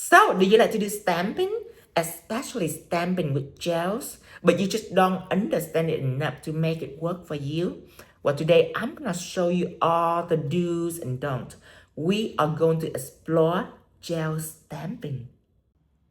So, do you like to do stamping? Especially stamping with gels, but you just don't understand it enough to make it work for you? Well, today I'm gonna show you all the do's and don'ts. We are going to explore gel stamping.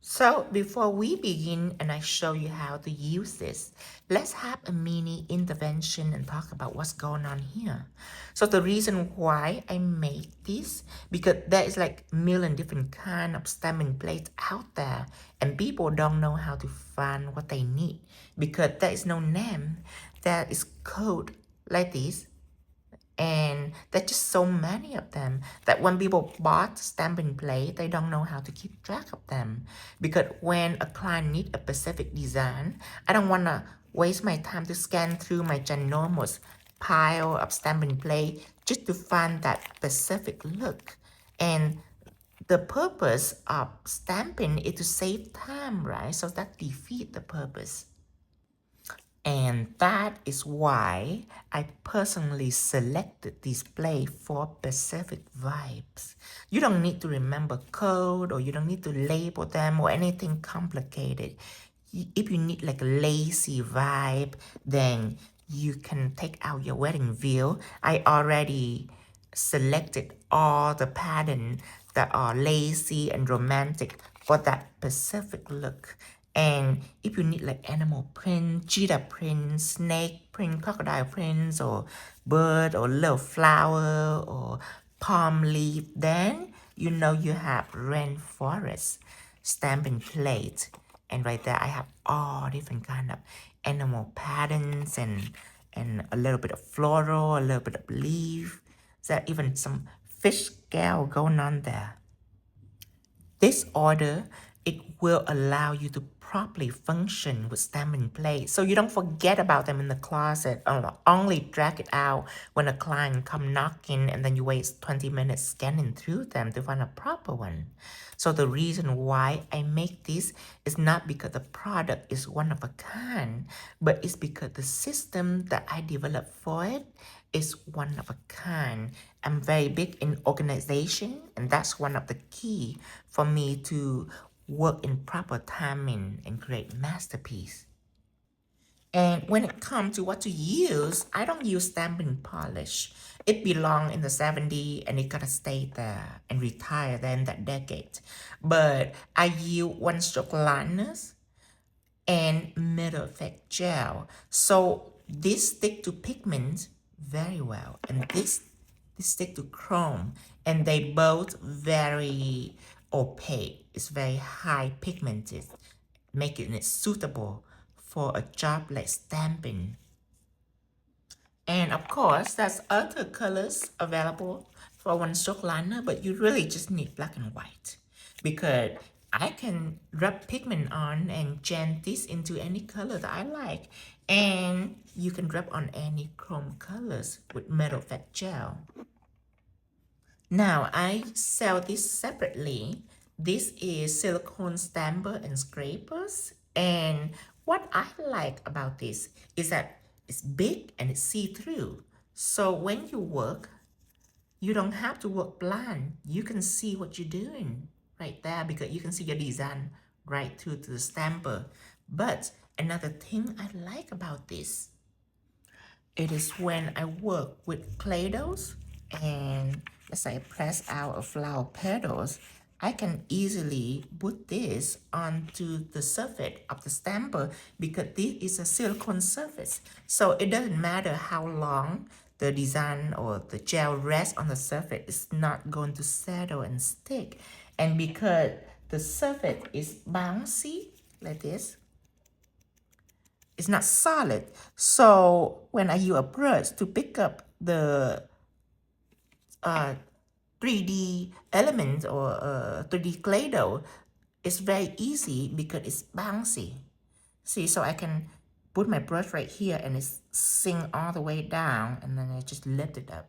So before we begin and I show you how to use this, let's have a mini intervention and talk about what's going on here. So the reason why I made this, because there is like a million different kind of stamping plates out there and people don't know how to find what they need because there is no name that is code like this, and there's just so many of them that when people bought stamping plate, they don't know how to keep track of them. Because when a client needs a specific design, I don't want to waste my time to scan through my ginormous pile of stamping plate just to find that specific look. And the purpose of stamping is to save time, right? So that defeats the purpose. And that is why I personally selected this play for specific vibes. You don't need to remember code or you don't need to label them or anything complicated. If you need like a lazy vibe, then you can take out your wedding veil. I already selected all the patterns that are lazy and romantic for that specific look. And if you need like animal print, cheetah print, snake print, crocodile prints, or bird or little flower or palm leaf, then you know you have rainforest stamping plate. And right there I have all different kind of animal patterns and a little bit of floral, a little bit of leaf. There's even some fish scale going on there. This order, it will allow you to properly function with stamping plate so you don't forget about them in the closet or only drag it out when a client come knocking and then you waste 20 minutes scanning through them to find a proper one. So the reason why I make this is not because the product is one of a kind, but it's because the system that I developed for it is one of a kind. I'm very big in organization, and that's one of the key for me to work in proper timing and create masterpiece. And when it comes to what to use, I don't use stamping polish. It belonged in the 70s and it gotta stay there and retire there in that decade. But I use one stroke liners and metal effect gel. So this stick to pigment very well, and this stick to chrome, and they both very opaque. It's very high pigmented, making it suitable for a job like stamping. And of course, there's other colors available for one stroke liner, but you really just need black and white because I can rub pigment on and change this into any color that I like. And you can rub on any chrome colors with metal fat gel. Now I sell this separately. This is silicone stamper and scrapers. And what I like about this is that it's big and it's see-through. So when you work, you don't have to work blind. You can see what you're doing right there because you can see your design right through to the stamper. But another thing I like about this, it is when I work with clay doughs and let's say I press out a flower petals, I can easily put this onto the surface of the stamper because this is a silicone surface. So it doesn't matter how long the design or the gel rests on the surface, it's not going to settle and stick. And because the surface is bouncy like this, it's not solid. So when I use a brush to pick up the 3D elements or 3D clay dough, it's very easy because it's bouncy. See, so I can put my brush right here and it's sink all the way down and then I just lift it up.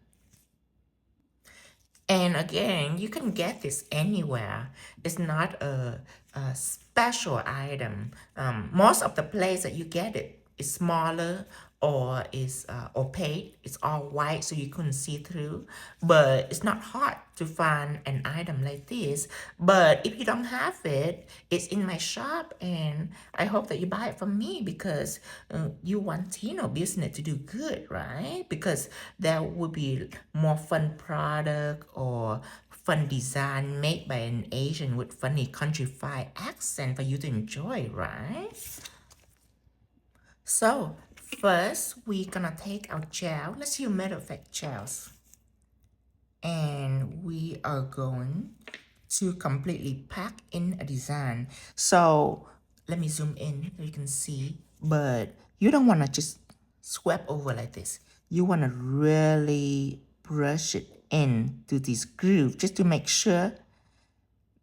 And again, you can get this anywhere. It's not a special item. Most of the place that you get it is smaller or is opaque. It's all white so you couldn't see through. But it's not hard to find an item like this. But if you don't have it, it's in my shop, and I hope that you buy it from me because you want business to do good, right? Because there will be more fun product or fun design made by an Asian with funny countrified accent for you to enjoy, right? So first we're gonna take our gel. Let's use matter of fact gels. And we are going to completely pack in a design. So let me zoom in so you can see. But you don't wanna just sweep over like this. You wanna really brush it into this groove just to make sure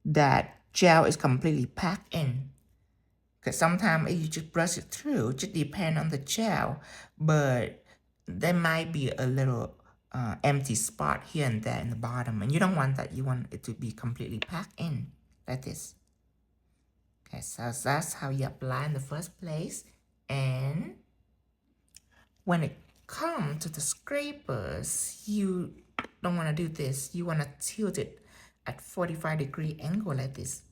that gel is completely packed in. Because sometimes you just brush it through, just depend on the gel, but there might be a little empty spot here and there in the bottom, and you don't want that. You want it to be completely packed in like this. Okay, so that's how you apply in the first place. And when it comes to the scrapers, you don't want to do this. You want to tilt it at 45-degree angle like this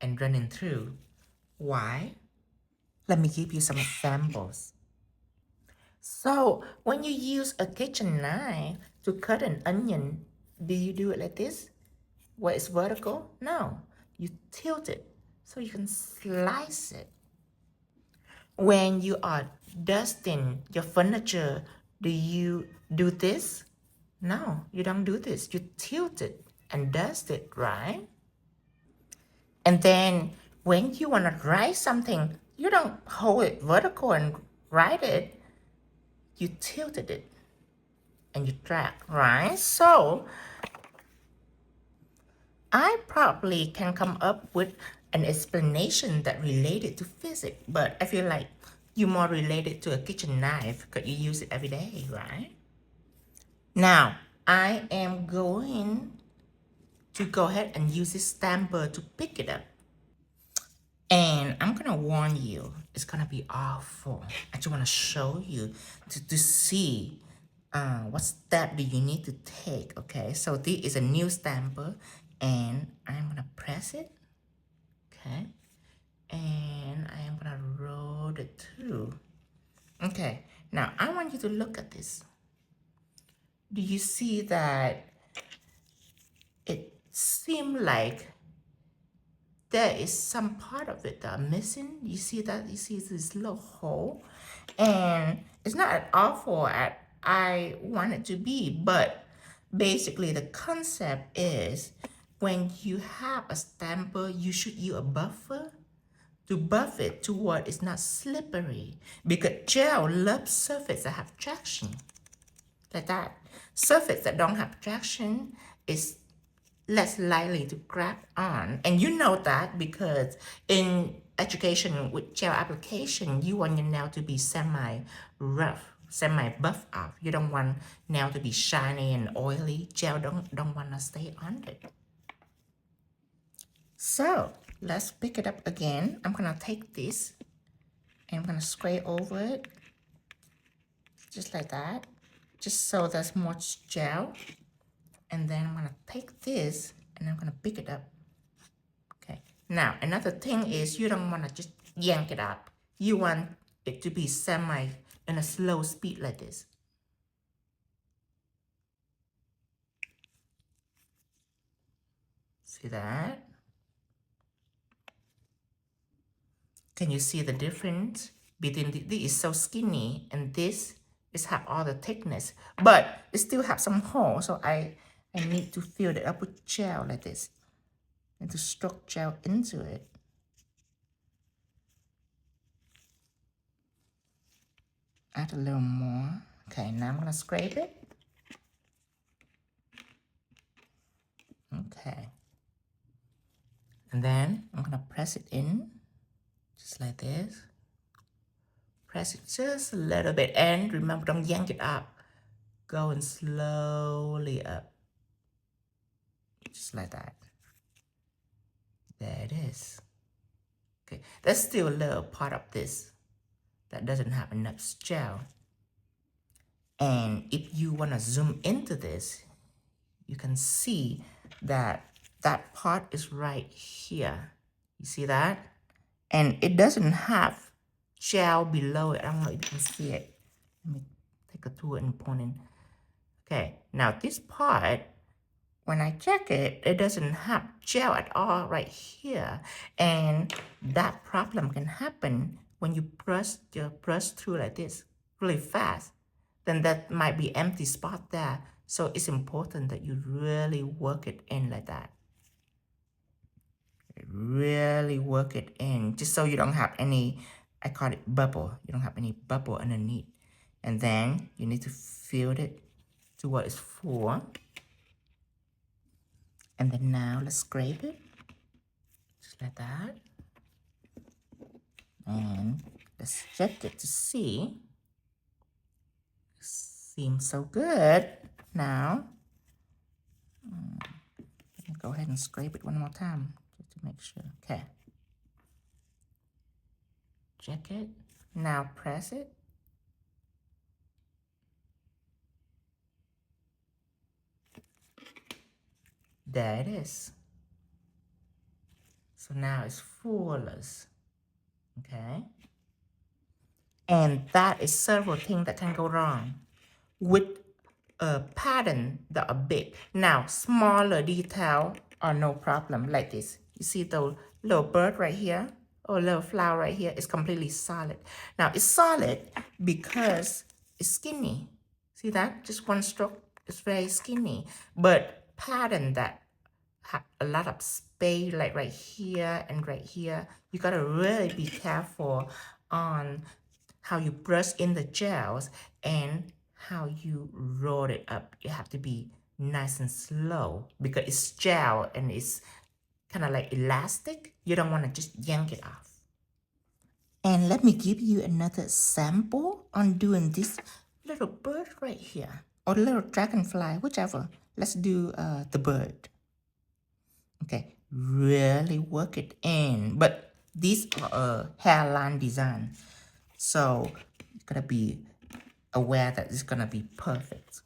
and run it through. Why? Let me give you some examples. So when you use a kitchen knife to cut an onion, do you do it like this, where it's vertical? No, you tilt it so you can slice it. When you are dusting your furniture, do you do this? No, you don't do this. You tilt it and dust it, right? And then when you want to write something, you don't hold it vertical and write it. You tilted it and you drag, right? So I probably can come up with an explanation that related to physics, but I feel like you're more related to a kitchen knife because you use it every day, right? Now, I am going to go ahead and use this stamper to pick it up. And I'm gonna warn you, it's gonna be awful. I just wanna show you to see what step do you need to take, okay? So this is a new stamper, and I'm gonna press it, okay? And I am gonna roll it through. Okay, now I want you to look at this. Do you see that it seems like there is some part of it that are missing? You see that? You see this little hole? And it's not at all for I want it to be, but basically the concept is when you have a stamper, you should use a buffer to buff it to what is not slippery, because gel loves surface that have traction like that. Surface that don't have traction is less likely to grab on, and you know that because in education with gel application, you want your nail to be semi rough, semi buff off. You don't want nail to be shiny and oily. Gel don't want to stay on it. So let's pick it up again. I'm gonna take this and I'm gonna spray over it just like that, just so there's more gel. And then I'm gonna take this and I'm gonna pick it up. Okay, now another thing is you don't want to just yank it up. You want it to be semi in a slow speed like this. See that? Can you see the difference between this is so skinny and this is have all the thickness, but it still have some hole, so I need to fill it up with gel like this and to stroke gel into it. Add a little more. Okay, now I'm gonna scrape it. Okay. And then I'm gonna press it in, just like this. Press it just a little bit, and remember, don't yank it up. Going slowly up, just like that. There it is. Okay, there's still a little part of this that doesn't have enough gel. And if you want to zoom into this, you can see that that part is right here. You see that? And it doesn't have gel below it. I don't know if you can see it. Let me take a tool and point in. Okay, now this part, when I check it, it doesn't have gel at all right here. And that problem can happen when you brush through like this really fast. Then that might be empty spot there. So it's important that you really work it in like that. Really work it in, just so you don't have any, I call it bubble. You don't have any bubble underneath. And then you need to fill it to what it's for. And then now let's scrape it, just like that. And let's check it to see. Seems so good. Now, let me go ahead and scrape it one more time, just to make sure. Okay. Check it. Now press it. There it is. So now it's flawless. Okay. And that is several things that can go wrong with a pattern that are big. Now, smaller detail are no problem, like this. You see the little bird right here, or little flower right here, is completely solid. Now, it's solid because it's skinny. See that? Just one stroke is very skinny. But pattern that have a lot of space, like right here and right here, you gotta really be careful on how you brush in the gels and how you roll it up. You have to be nice and slow because it's gel and it's kind of like elastic. You don't want to just yank it off. And let me give you another sample on doing this little bird right here, or little dragonfly, whichever. Let's do the bird. Okay, really work it in. But these are a hairline design, so you gotta be aware that it's gonna be perfect.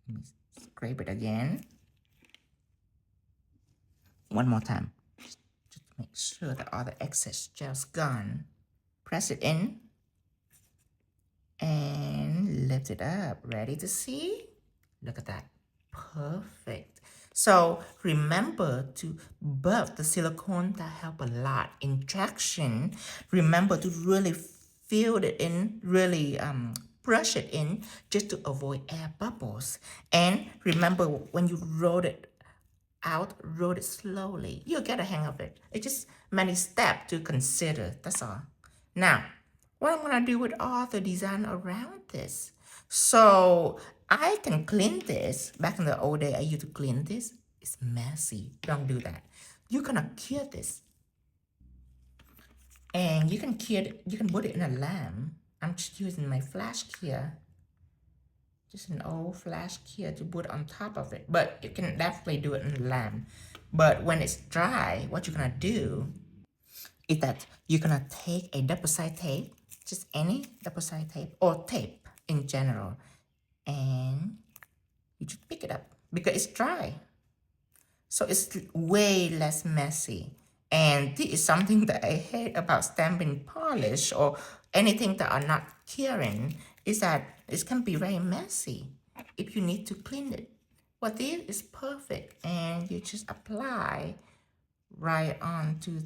Let me scrape it again. One more time, just to make sure that all the excess gel's gone. Press it in and lift it up. Ready to see? Look at that. Perfect. So remember to buff the silicone. That help a lot in traction. Remember to really fill it in, really brush it in, just to avoid air bubbles. And remember, when you roll it out, roll it slowly. You'll get a hang of it. It's just many steps to consider. That's all. Now, what I'm gonna do with all the design around this. So I can clean this. Back in the old day, I used to clean this. It's messy. Don't do that. You're gonna cure this. And you can cure it, you can put it in a lamp. I'm just using my flash cure. Just an old flash cure to put on top of it. But you can definitely do it in a lamp. But when it's dry, what you're gonna do is that you're gonna take a double-sided tape, just any double-sided tape or tape in general, and you just pick it up because it's dry. So it's way less messy. And this is something that I hate about stamping polish or anything that are not curing, is that it can be very messy if you need to clean it. But this is perfect, and you just apply right onto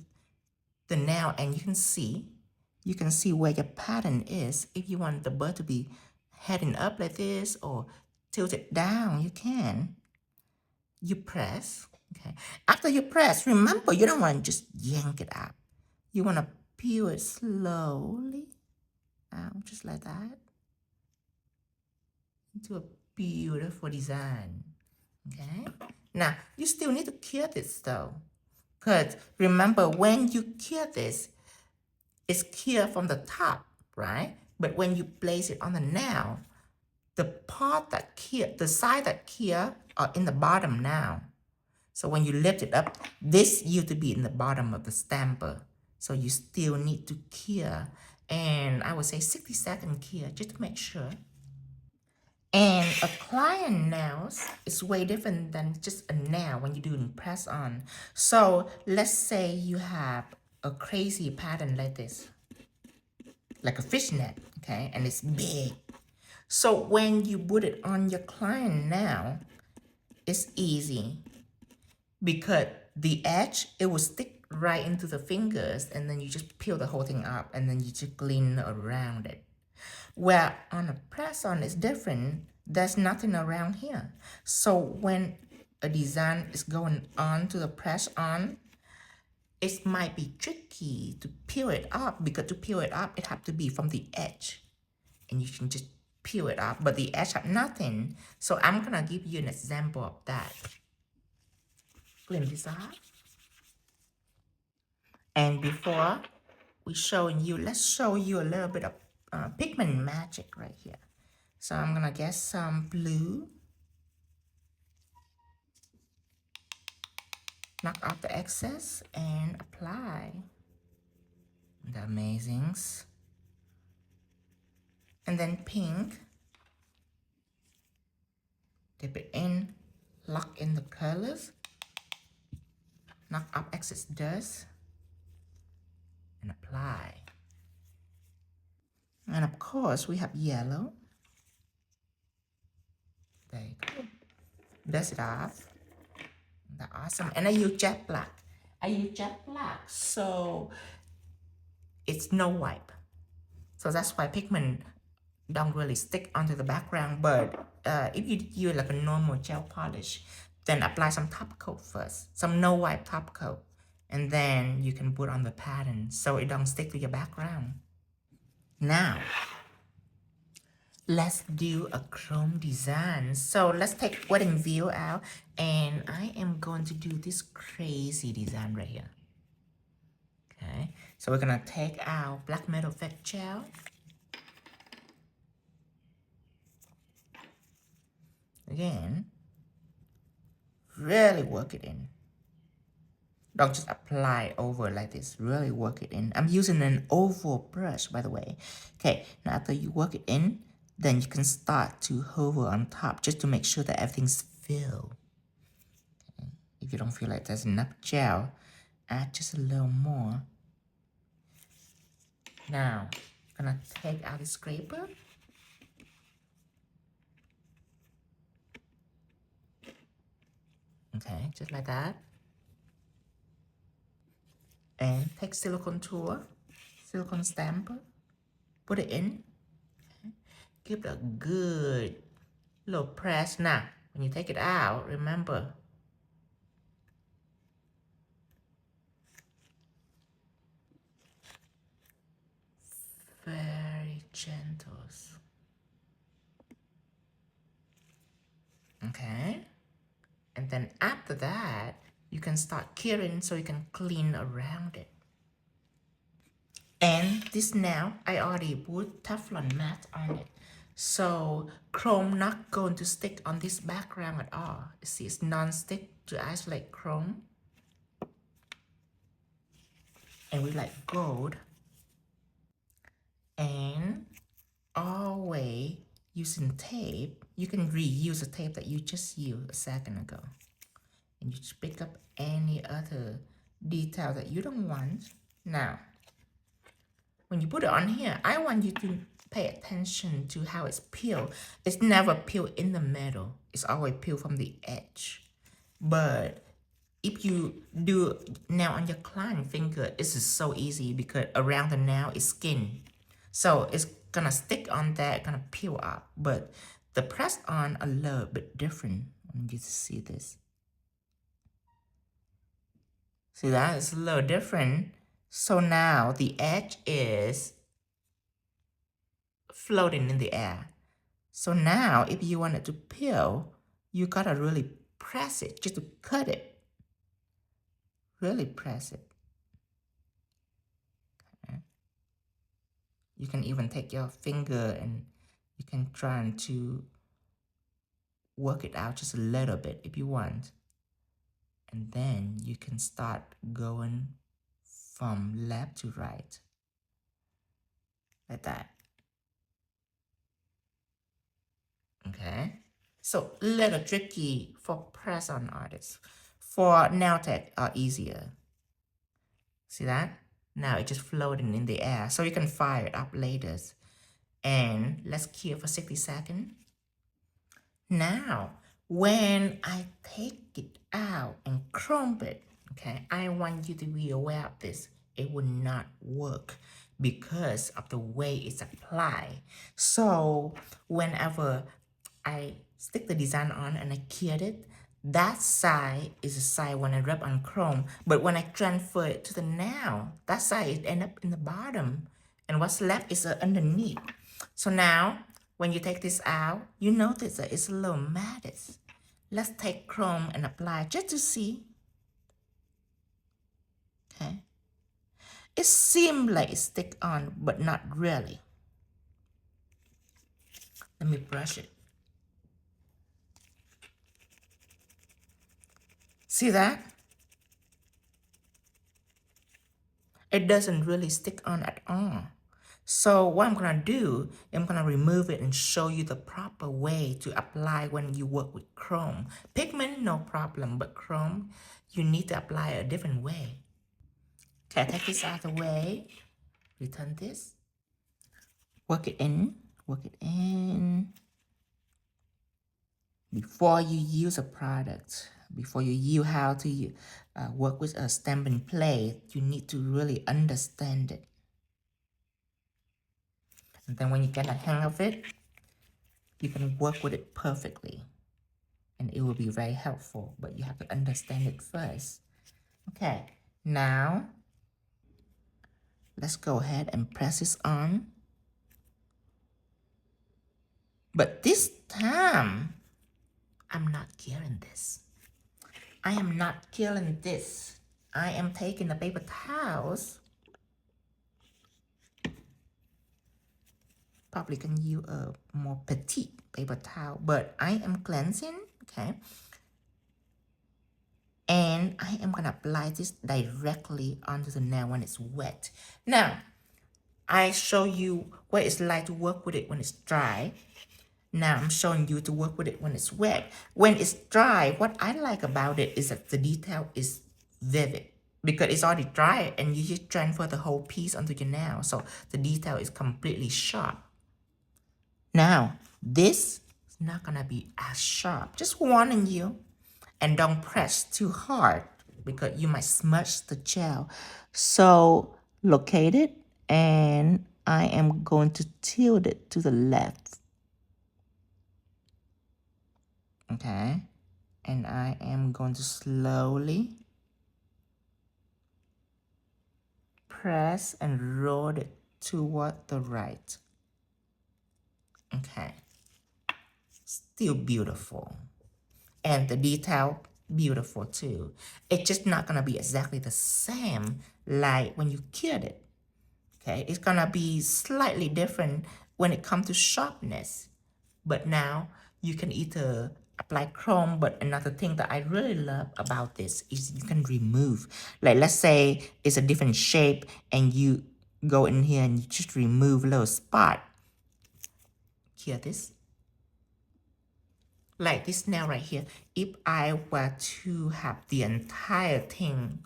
the nail, and you can see where your pattern is. If you want the bird to be heading up like this or tilted down, you can. You press. Okay. After you press, remember, you don't want to just yank it out. You want to peel it slowly out, just like that, into a beautiful design. Okay. Now, you still need to cure this though, because remember, when you cure this, it's cure from the top, right? But when you place it on the nail, the part that cure, the side that cure are in the bottom now. So when you lift it up, this used to be in the bottom of the stamper. So you still need to cure And I would say 60 seconds here just to make sure. And a client nails is way different than just a nail when you're doing press on. So let's say you have a crazy pattern like this, like a fishnet, okay, and it's big. So when you put it on your client nail, it's easy because the edge, it will stick right into the fingers, and then you just peel the whole thing up, and then you just clean around it. Where on a press on it's different. There's nothing around here. So when a design is going on to the press on, it might be tricky to peel it up, because to peel it up, it have to be from the edge. And you can just peel it up, but the edge have nothing. So I'm gonna give you an example of that. Clean this up. And before we showing you, let's show you a little bit of pigment magic right here. So I'm gonna get some blue, knock out the excess, and apply the amazings. And then pink, dip it in, lock in the colors, knock out excess dust, and apply. And of course, we have yellow. There you go. Dust it off. That's awesome. And I use jet black. So it's no wipe. So that's why pigment don't really stick onto the background. But if you use like a normal gel polish, then apply some top coat first, some no wipe top coat, and then you can put on the pattern so it don't stick to your background. Now, let's do a chrome design. So let's take wedding view out, and I am going to do this crazy design right here. Okay, so we're gonna take our black metal effect gel. Again, really work it in. Don't just apply it over like this. Really work it in. I'm using an oval brush, by the way. Okay, now after you work it in, then you can start to hover on top just to make sure that everything's filled. Okay. If you don't feel like there's enough gel, add just a little more. Now, I'm gonna take out the scraper. Okay, just like that. And take silicone tool, silicone stamper, put it in. Okay. Give it a good little press. Now, when you take it out, remember, very gentle. Okay. And then after that, you can start curing so you can clean around it. And this now, I already put Teflon mat on it. So chrome not going to stick on this background at all. You see, it's non-stick to isolate chrome. And we like gold. And always using tape, you can reuse the tape that you just used a second ago. And you just pick up any other detail that you don't want. Now, when you put it on here, I want you to pay attention to how it's peeled. It's never peeled in the middle. It's always peeled from the edge. But if you do nail on your client finger, this is so easy because around the nail is skin. So it's gonna stick on that, gonna peel up. But the press on a little bit different. I want you to see this. See that? It's a little different. So now the edge is floating in the air. So now if you want it to peel, you gotta really press it just to cut it. Really press it. Okay. You can even take your finger and you can try to work it out just a little bit if you want. And then you can start going from left to right. like that. Okay, so a little tricky for press-on artists. For nail tech are easier. See that? Now it's just floating in the air, so you can fire it up later. And let's cure for 60 seconds. Now, when I take it out and crumb it, okay, I want you to be aware of this. It will not work because of the way it's applied. So whenever I stick the design on and I cured it, that side is the side when I rub on chrome. But when I transfer it to the nail, that side it end up in the bottom. And what's left is underneath. So now, when you take this out, you notice that it's a little matted. Let's take chrome and apply just to see. Okay. It seems like it stick on, but not really. Let me brush it. See that? It doesn't really stick on at all. So what I'm gonna do, I'm gonna remove it and show you the proper way to apply when you work with chrome. Pigment, no problem, but chrome, you need to apply a different way. Okay, take this out of the way, return this, work it in. Before you use a product, before you use how to work with a stamping plate, you need to really understand it. And then when you get a hang of it, you can work with it perfectly. And it will be very helpful, but you have to understand it first. Okay, now let's go ahead and press this on. But this time, I'm not killing this. I am not killing this. I am taking the paper towels. Probably can use a more petite paper towel, but I am cleansing, okay? And I am gonna apply this directly onto the nail when it's wet. Now, I show you what it's like to work with it when it's dry. Now I'm showing you to work with it when it's wet. When it's dry, what I like about it is that the detail is vivid because it's already dry and you just transfer the whole piece onto your nail. So the detail is completely sharp. Now, this is not gonna be as sharp. Just warning you, and don't press too hard because you might smudge the gel. So locate it, and I am going to tilt it to the left. Okay, and I am going to slowly press and roll it toward the right. Okay, still beautiful. And the detail, beautiful too. It's just not gonna be exactly the same like when you cured it. Okay, it's gonna be slightly different when it comes to sharpness. But now you can either apply chrome, but another thing that I really love about this is you can remove. Like let's say it's a different shape and you go in here and you just remove a little spot. Here this. Like this nail right here, if I were to have the entire thing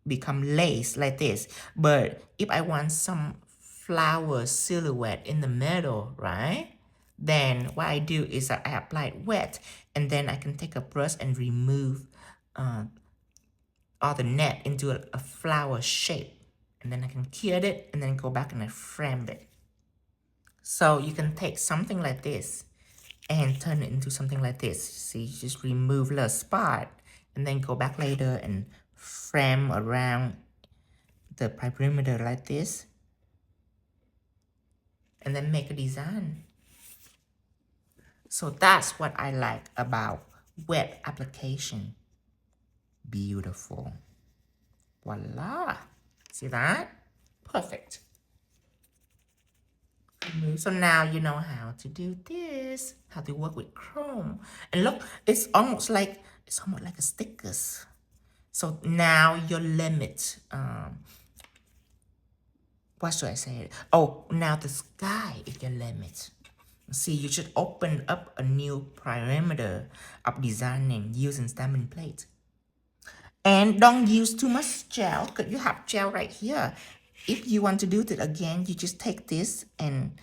become lace like this, but if I want some flower silhouette in the middle, right? Then what I do is that I apply it wet, and then I can take a brush and remove all the net into a flower shape. And then I can cure it and then go back and I frame it. So you can take something like this and turn it into something like this. See, just remove the spot and then go back later and frame around the perimeter like this. And then make a design. So that's what I like about wet application. Beautiful. Voila. See that? Perfect. So now you know how to do this, how to work with chrome. And look, it's almost like a stickers. So now your limit what should I say? Oh, now the sky is your limit. See, you should open up a new parameter of designing using stamping plate. And don't use too much gel because you have gel right here. If you want to do that again, you just take this and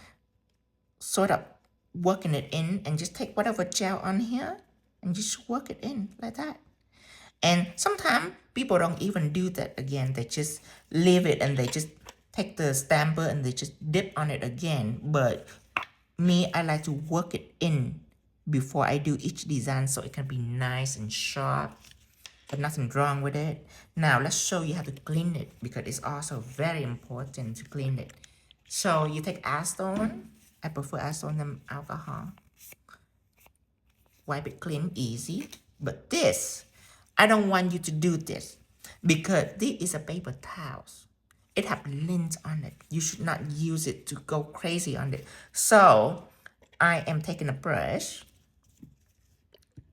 sort of working it in and just take whatever gel on here and just work it in like that. And sometimes people don't even do that again. They just leave it and they just take the stamper and they just dip on it again. But me, I like to work it in before I do each design so it can be nice and sharp. But nothing wrong with it. Now let's show you how to clean it because it's also very important to clean it. So you take acetone. I prefer acetone than alcohol. Wipe it clean, easy. But this, I don't want you to do this because this is a paper towel. It has lint on it. You should not use it to go crazy on it. So I am taking a brush.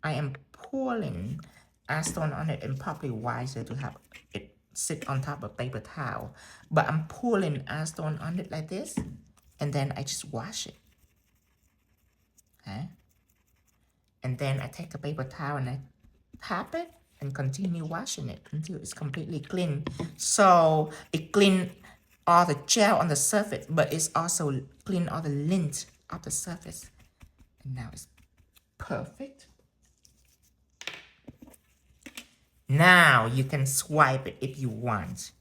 I am pouring acetone on it, and probably wiser to have it sit on top of paper towel. But I'm pouring acetone on it like this, and then I just wash it. Okay? And then I take a paper towel and I tap it and continue washing it until it's completely clean. So it cleans all the gel on the surface, but it's also clean all the lint of the surface. And now it's perfect. Now you can swipe it if you want.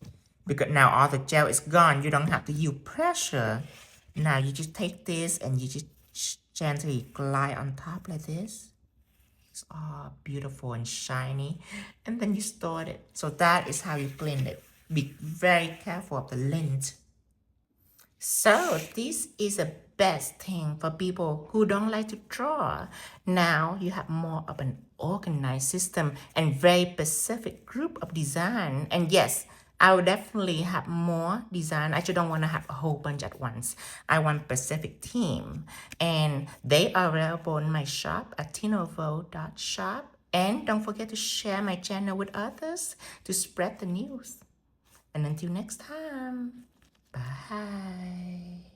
Because now all the gel is gone. You don't have to use pressure. Now you just take this and you just gently glide on top like this. It's all beautiful and shiny. And then you store it. So that is how you clean it. Be very careful of the lint. So this is the best thing for people who don't like to draw. Now you have more of an organized system and very specific group of design. And yes, I will definitely have more design. I just don't want to have a whole bunch at once. I want specific theme. And they are available in my shop at tinovo.shop. And don't forget to share my channel with others to spread the news. And until next time, bye.